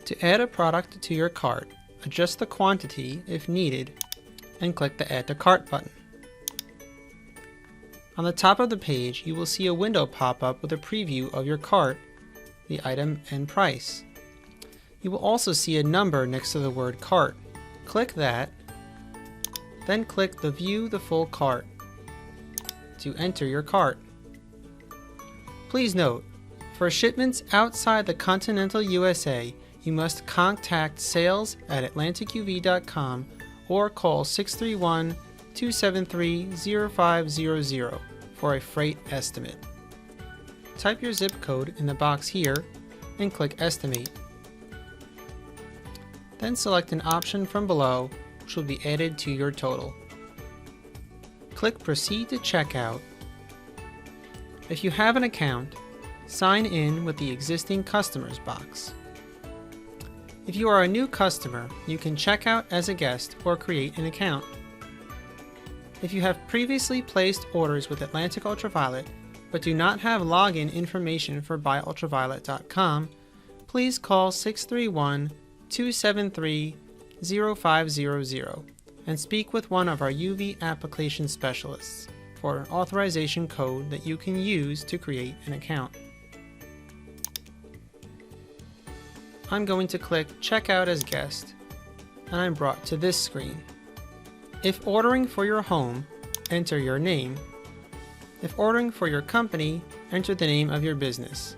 To add a product to your cart, adjust the quantity if needed and click the Add to Cart button. On the top of the page, you will see a window pop up with a preview of your cart, the item, and price. You will also see a number next to the word cart. Click that, then click the View the Full Cart to enter your cart. Please note, for shipments outside the continental USA, you must contact sales@atlanticuv.com or call 631-273-0500 for a freight estimate. Type your zip code in the box here and click Estimate. Then select an option from below which will be added to your total. Click Proceed to Checkout. If you have an account, sign in with the existing customers box. If you are a new customer, you can check out as a guest or create an account. If you have previously placed orders with Atlantic Ultraviolet but do not have login information for buyultraviolet.com, please call 631-273-0500 and speak with one of our UV application specialists for an authorization code that you can use to create an account. I'm going to click Checkout as Guest, and I'm brought to this screen. If ordering for your home, enter your name. If ordering for your company, enter the name of your business.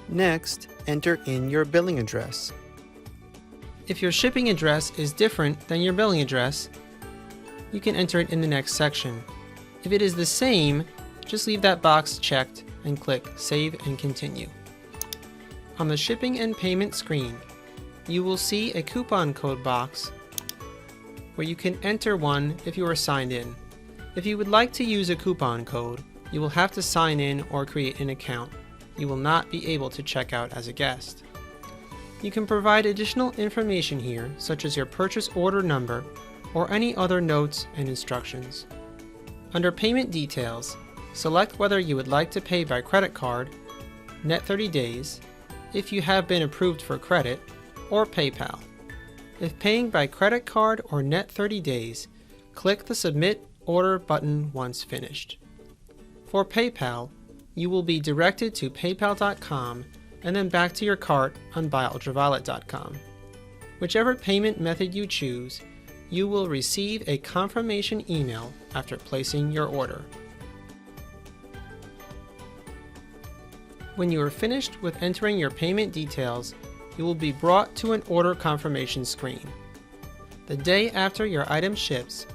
Next, enter in your billing address. If your shipping address is different than your billing address, you can enter it in the next section. If it is the same, just leave that box checked and click Save and Continue. On the shipping and payment screen, you will see a coupon code box where you can enter one if you are signed in. If you would like to use a coupon code, you will have to sign in or create an account. You will not be able to check out as a guest. You can provide additional information here, such as your purchase order number or any other notes and instructions. Under Payment Details, select whether you would like to pay by credit card, net 30 days, if you have been approved for credit, or PayPal. If paying by credit card or net 30 days, click the Submit Order button once finished. For PayPal, you will be directed to paypal.com and then back to your cart on buyultraviolet.com. Whichever payment method you choose, you will receive a confirmation email after placing your order. When you are finished with entering your payment details, you will be brought to an order confirmation screen. The day after your item ships,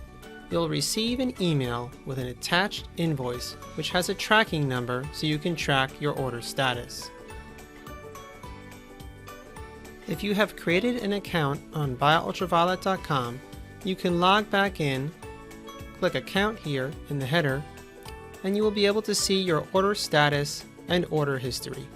you'll receive an email with an attached invoice which has a tracking number so you can track your order status. If you have created an account on buyultraviolet.com, you can log back in, click Account here in the header, and you will be able to see your order status and order history.